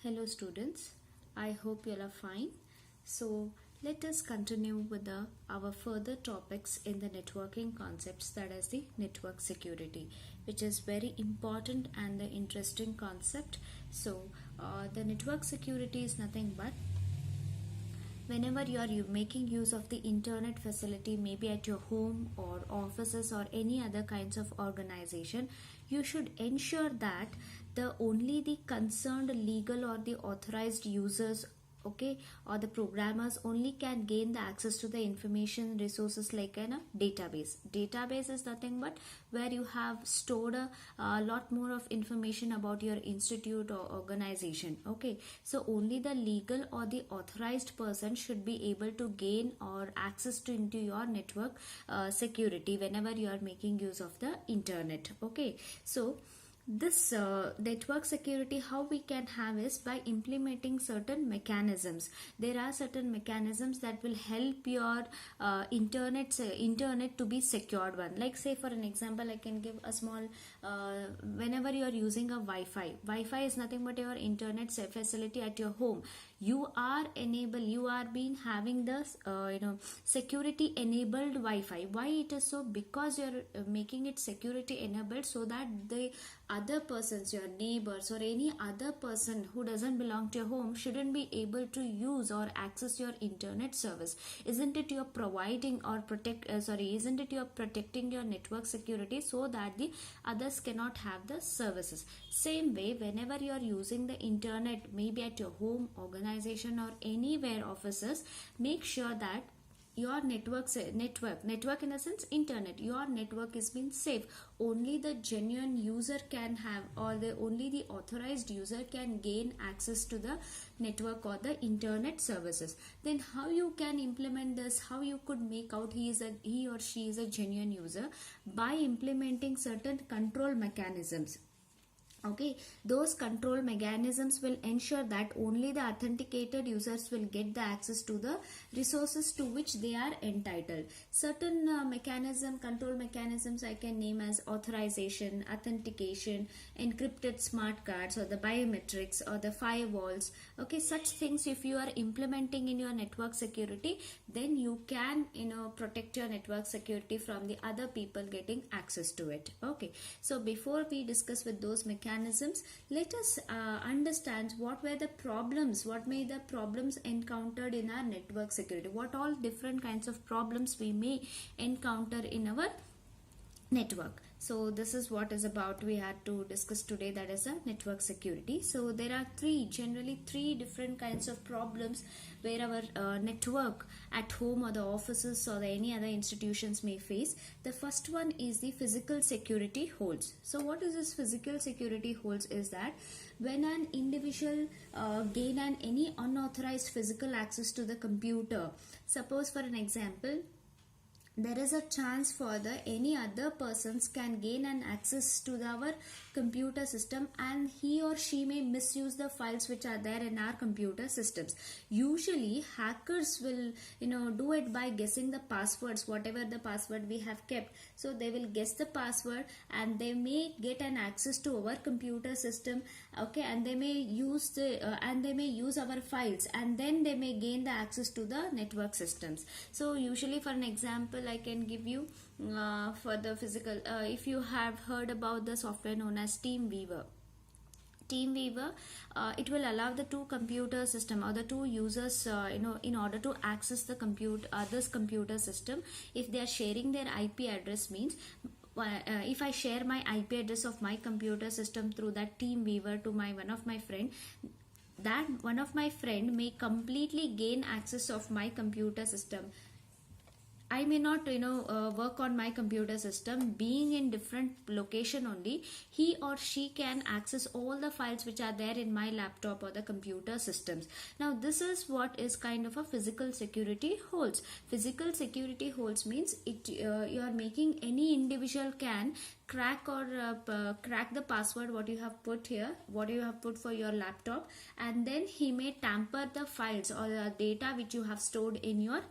Hello students, I hope you all are fine. So let us continue with our further topics in the networking concepts, that is the network security, which is very important and the interesting concept. So the network security is nothing but whenever you are making use of the internet facility, maybe at your home or offices or any other kinds of organization, you should ensure that the only the concerned legal or the authorized users, okay, or the programmers only can gain the access to the information resources like in a database is nothing but where you have stored a lot more of information about your institute or organization. Okay, so only the legal or the authorized person should be able to gain or access to into your network security whenever you are making use of the internet. Okay, so this network security, how we can have is by implementing certain mechanisms. There are certain mechanisms that will help your internet to be secured one. Like say for an example, I can give a small whenever you are using a Wi-Fi is nothing but your internet facility at your home. You are been having the security enabled Wi-Fi. Why it is so? Because you're making it security enabled so that the other persons, your neighbors or any other person who doesn't belong to your home, shouldn't be able to use or access your internet service. Isn't it you're providing or isn't it you're protecting your network security so that the others cannot have the services? Same way, whenever you are using the internet, maybe at your home, organization or anywhere offices, make sure that your network in the sense internet, your network is being safe. Only the genuine user can have, or only the authorized user can gain access to the network or the internet services. Then how you can implement this, how you could make out he or she is a genuine user? By implementing certain control mechanisms. Okay, those control mechanisms will ensure that only the authenticated users will get the access to the resources to which they are entitled. Certain control mechanisms I can name as authorization, authentication, encrypted smart cards, or the biometrics, or the firewalls. Okay, such things if you are implementing in your network security, then you can protect your network security from the other people getting access to it. Okay, so before we discuss with those mechanisms, let us understand what may the problems encountered in our network security, what all different kinds of problems we may encounter in our network. So this is what is about we had to discuss today, that is a network security. So there are generally three different kinds of problems where our network at home or the offices or any other institutions may face. The first one is the physical security holes. So what is this physical security holes? Is that when an individual gain any unauthorized physical access to the computer, suppose for an example, there is a chance for any other persons can gain an access to our computer system, and he or she may misuse the files which are there in our computer systems. Usually hackers will do it by guessing the passwords, whatever the password we have kept. So they will guess the password and they may get an access to our computer system. Okay, and they may use our files, and then they may gain the access to the network systems. So usually, for an example, I can give you for the physical, if you have heard about the software known as TeamViewer, it will allow the two computer system or the two users in order to access the other's computer system. If they are sharing their IP address, means if I share my IP address of my computer system through that TeamViewer to one of my friend, that one of my friend may completely gain access of my computer system. I may not work on my computer system, being in different location only, he or she can access all the files which are there in my laptop or the computer systems. Now this is what is kind of a physical security holes. Physical security holes means you are making any individual can crack the password what you have put here, what you have put for your laptop, and then he may tamper the files or the data which you have stored in your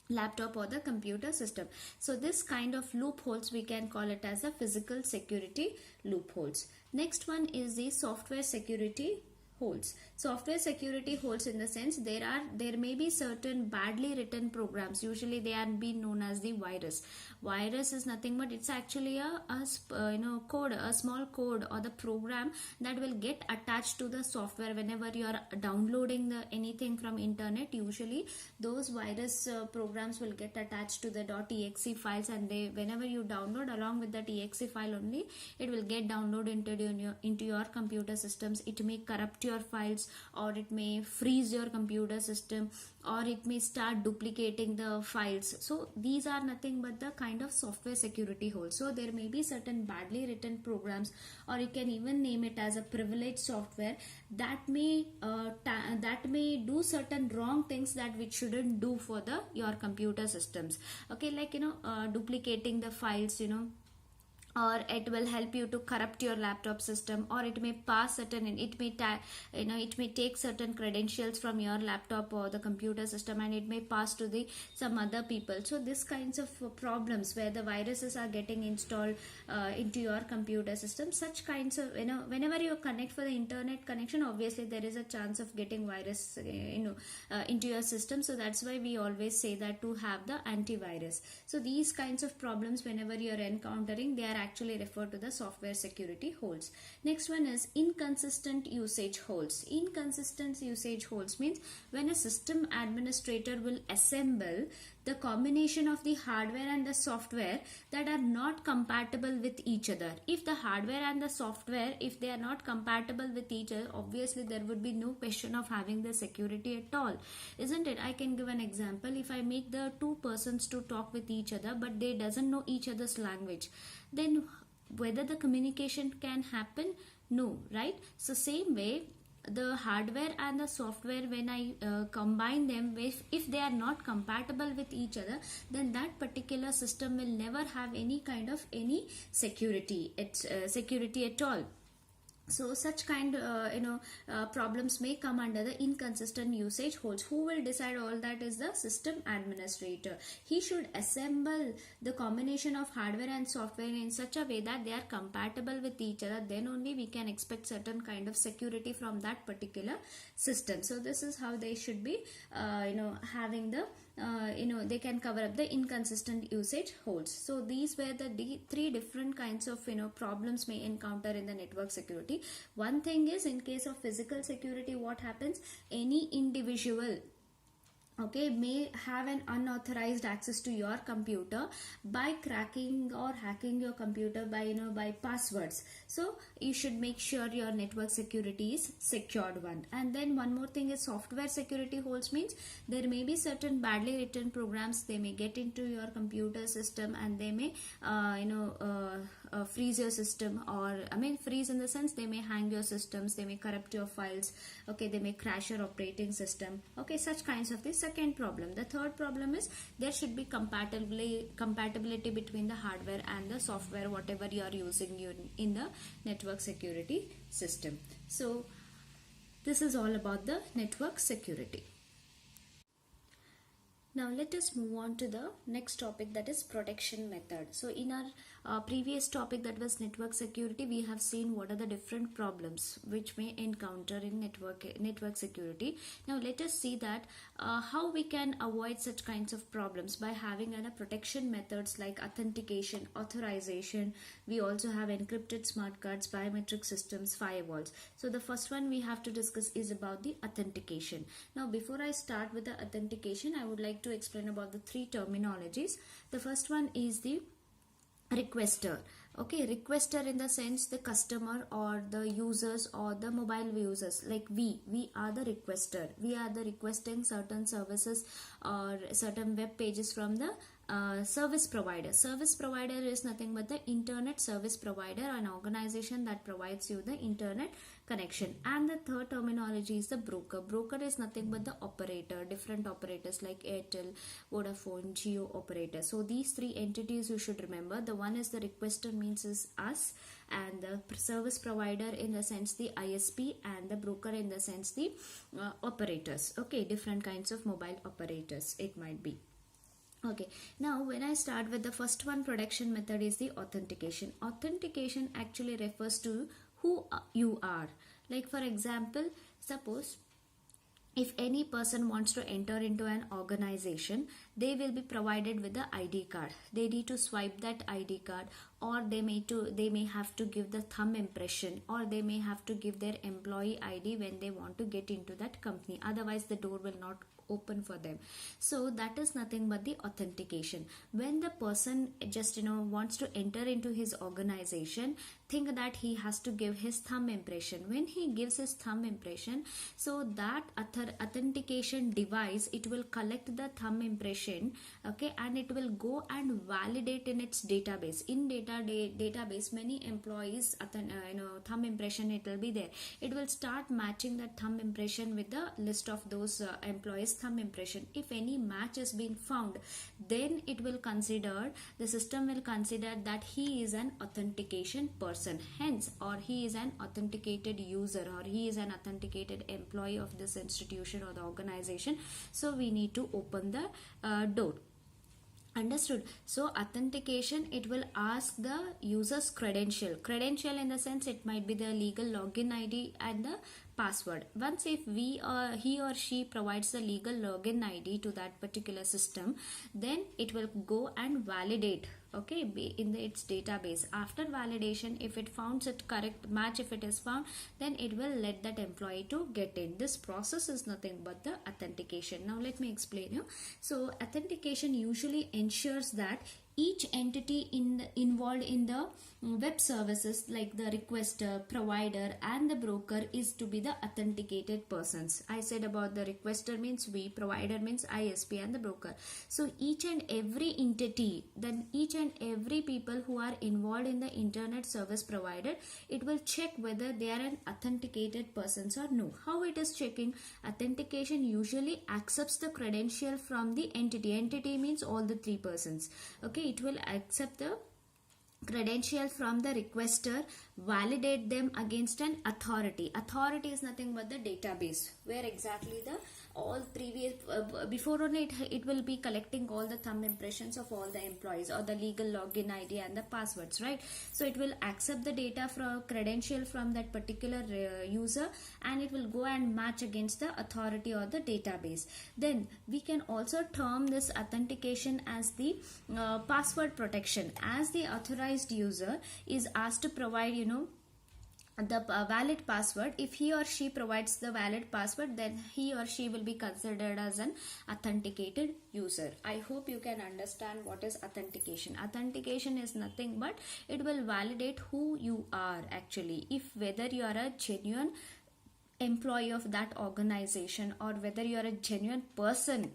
laptop or the computer system. So this kind of loopholes, we can call it as a physical security loopholes. Next one is the software security holes. Software security holes in the sense there may be certain badly written programs. Usually they are being known as the virus. Virus is nothing but it's actually code, a small code or the program that will get attached to the software whenever you are downloading anything from internet. Usually those virus programs will get attached to the .exe files, and they, whenever you download along with that exe file only, it will get downloaded into your computer systems. It may corrupt your files, or it may freeze your computer system, or it may start duplicating the files. So these are nothing but the kind of software security holes. So there may be certain badly written programs, or you can even name it as a privileged software that may do certain wrong things that which shouldn't do for your computer systems. Okay, like duplicating the files, or it will help you to corrupt your laptop system, or it may pass certain, it may take certain credentials from your laptop or the computer system, and it may pass to some other people. So this kinds of problems where the viruses are getting installed into your computer system, such kinds of, whenever you connect for the internet connection, obviously there is a chance of getting virus into your system. So that's why we always say that to have the antivirus. So these kinds of problems, whenever you are encountering, they are actually referred to the software security holes. Next one is inconsistent usage holes. Inconsistent usage holes means when a system administrator will assemble the combination of the hardware and the software that are not compatible with each other. If the hardware and the software, if they are not compatible with each other, obviously there would be no question of having the security at all, isn't it? I can give an example. If I make the two persons to talk with each other, but they doesn't know each other's language, then whether the communication can happen? No, right? So same way, the hardware and the software, when I combine them, if they are not compatible with each other, then that particular system will never have any kind of security at all. So such kind problems may come under the inconsistent usage holes. Who will decide all that is the system administrator. He should assemble the combination of hardware and software in such a way that they are compatible with each other. Then only we can expect certain kind of security from that particular system. So this is how they should be having the they can cover up the inconsistent usage holes. So these were the three different kinds of problems may encounter in the network security. One thing is, in case of physical security, what happens, any individual may have an unauthorized access to your computer by cracking or hacking your computer by passwords. So you should make sure your network security is secured one. And then one more thing is software security holes means there may be certain badly written programs, they may get into your computer system, and they may freeze your system, or freeze in the sense they may hang your systems, they may corrupt your files, they may crash your operating system, such kinds of things. Second problem. The third problem is there should be compatibility between the hardware and the software, whatever you are using in the network security system. So this is all about the network security. Now let us move on to the next topic, that is protection method. So in our previous topic, that was network security, we have seen what are the different problems which may encounter in network security. Now let us see that how we can avoid such kinds of problems by having protection methods like authentication, authorization. We also have encrypted smart cards, biometric systems, firewalls. So the first one we have to discuss is about the authentication. Now before I start with the authentication, I would like to explain about the three terminologies. The first one is the requester. Requester in the sense the customer or the users or the mobile users, like we are the requester. We are the requesting certain services or certain web pages from the service provider. Service provider is nothing but the internet service provider, an organization that provides you the internet connection. And the third terminology is the broker. Broker is nothing but the operator, different operators like Airtel, Vodafone, Jio operator. So these three entities you should remember. The one is the requester means is us, and the service provider in the sense the ISP, and the broker in the sense the operators. Different kinds of mobile operators it might be. Now when I start with the first one, protection method is the authentication. Authentication actually refers to who you are. Like for example, suppose if any person wants to enter into an organization, they will be provided with the ID card. They need to swipe that ID card, or they may have to give the thumb impression, or they may have to give their employee ID when they want to get into that company. Otherwise the door will not open for them. So that is nothing but the authentication. When the person just wants to enter into his organization, think that he has to give his thumb impression. When he gives his thumb impression, so that authentication device, it will collect the thumb impression, okay, and it will go and validate in its database. In database, many employees thumb impression, it will be there. It will start matching that thumb impression with the list of those employees thumb impression. If any match has been found, then it will consider, the system will consider that he is an authentication person, hence, or he is an authenticated user, or he is an authenticated employee of this institution or the organization. So we need to open the door. Understood? So authentication, it will ask the user's credential in the sense, it might be the legal login ID and the password. Once if he or she provides the legal login ID to that particular system, then it will go and validate, okay, in its database. After validation, if it finds it correct match, if it is found, then it will let that employee to get in. This process is nothing but the authentication. Now let me explain you. So authentication usually ensures that each entity involved in the web services, like the requester, provider and the broker, is to be the authenticated persons. I said about the requester means we, provider means ISP, and the broker. So each and every entity, then each and every people who are involved in the internet service provider, it will check whether they are an authenticated persons or no. How it is checking? Authentication usually accepts the credential from the entity means all the three persons, okay. It will accept the credential from the requester, validate them against an authority. Authority is nothing but the database, where exactly the all previous before only it will be collecting all the thumb impressions of all the employees, or the legal login ID and the passwords, right? So it will accept the data from credential from that particular user, and it will go and match against the authority or the database. Then we can also term this authentication as the password protection, as the authorized user is asked to provide the valid password. If he or she provides the valid password, then he or she will be considered as an authenticated user. I hope you can understand what is authentication. Authentication is nothing but it will validate who you are actually, if whether you are a genuine employee of that organization, or whether you are a genuine person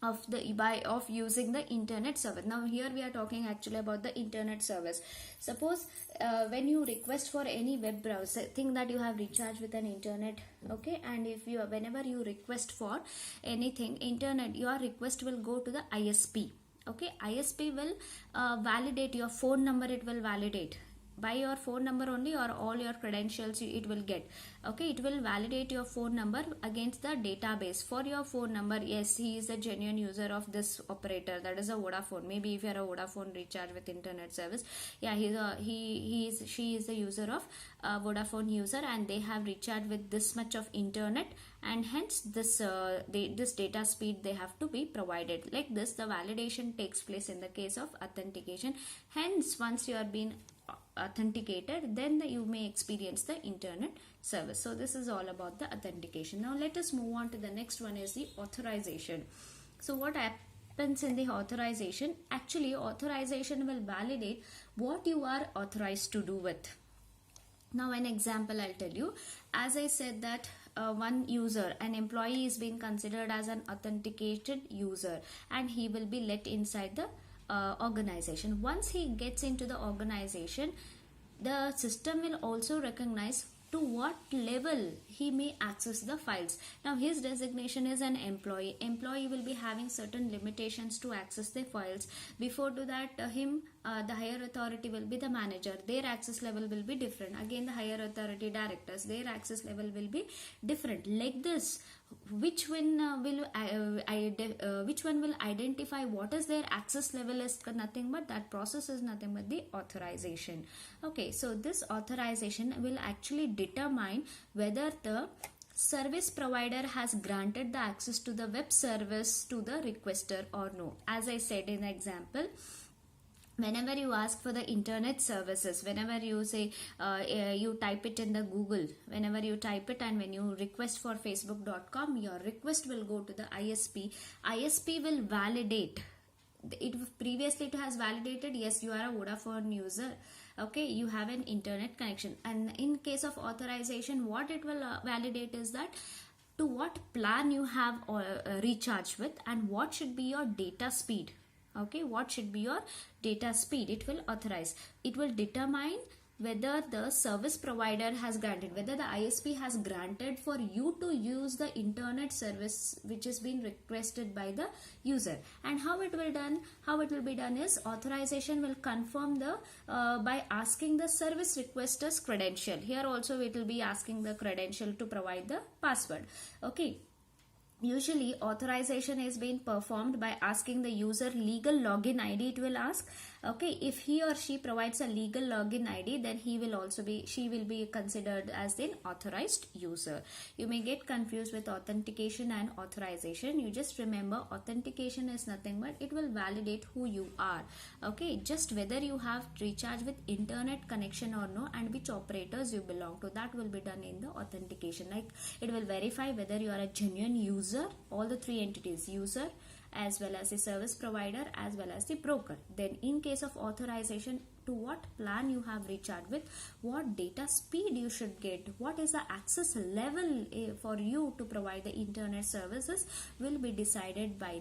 of using the internet service. Now here we are talking actually about the internet service. Suppose when you request for any web browser, think that you have recharged with an internet, okay, and if you whenever you request for anything internet, your request will go to the ISP, okay. ISP will validate your phone number, it will validate by your phone number only, or all your credentials it will get, okay. It will validate your phone number against the database. For your phone number, yes, he is a genuine user of this operator, that is a Vodafone. Maybe if you are a Vodafone recharge with internet service, yeah, she is a user of Vodafone user, and they have recharged with this much of internet, and hence this data speed they have to be provided. Like this, the validation takes place in the case of authentication. Hence, once you are being authenticated, then you may experience the internet service. So this is all about the authentication. Now let us move on to the next one, is the authorization. So what happens in the authorization? Actually, authorization will validate what you are authorized to do with. Now an example I'll tell you. As I said that one user, an employee, is being considered as an authenticated user, and he will be let inside the organization. Once he gets into the organization, the system will also recognize to what level he may access the files. Now his designation is an employee. Employee will be having certain limitations to access the files. Before to that the higher authority will be the manager, their access level will be different. Again, the higher authority directors, their access level will be different. Like this, which one which one will identify what is their access level is nothing but that process is nothing but the authorization. Okay, so this authorization will actually determine whether the service provider has granted the access to the web service to the requester or no. As I said in the example, whenever you ask for the internet services, whenever you say you type it in the Google, whenever you type it and when you request for facebook.com, your request will go to the ISP will validate it. Previously it has validated, yes, you are a Vodafone user, okay, you have an internet connection. And in case of authorization, what it will validate is that to what plan you have recharged with and what should be your data speed. Okay, what should be your data speed, it will authorize. It will determine whether the service provider has granted, whether the ISP has granted for you to use the internet service which is being requested by the user. And how it will be done is authorization will confirm the by asking the service requester's credential. Here also it will be asking the credential to provide the password. Okay, usually authorization is being performed by asking the user legal login ID. It will ask, okay, if he or she provides a legal login ID, then she will be considered as an authorized user. You may get confused with authentication and authorization. You just remember authentication is nothing but it will validate who you are. Okay, just whether you have recharge with internet connection or no and which operators you belong to, that will be done in the authentication. Like it will verify whether you are a genuine user, all the three entities, user as well as the service provider as well as the broker. Then in case of authorization, to what plan you have recharged with, what data speed you should get, what is the access level for you to provide the internet services will be decided by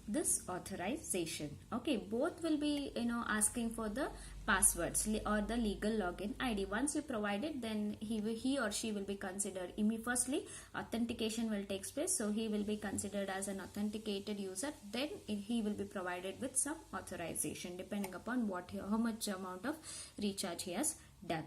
this authorization. Okay, both will be asking for the passwords or the legal login ID. Once you provide it, then he or she will be considered. Firstly, authentication will take place, so he will be considered as an authenticated user. Then he will be provided with some authorization depending upon how much amount of recharge he has done.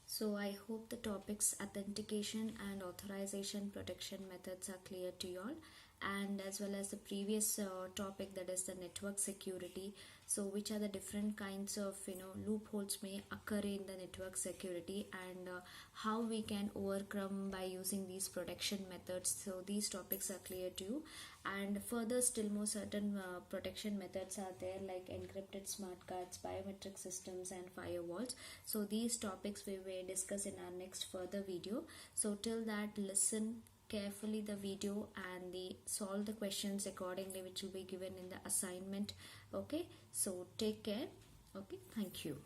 So I hope the topics authentication and authorization protection methods are clear to you all, and as well as the previous topic, that is the network security. So which are the different kinds of loopholes may occur in the network security and how we can overcome by using these protection methods. So these topics are clear to you, and further still more certain protection methods are there, like encrypted smart cards, biometric systems and firewalls. So these topics we will discuss in our next further video. So till that, listen carefully the video and solve the questions accordingly which will be given in the assignment. Okay, so take care. Okay, thank you.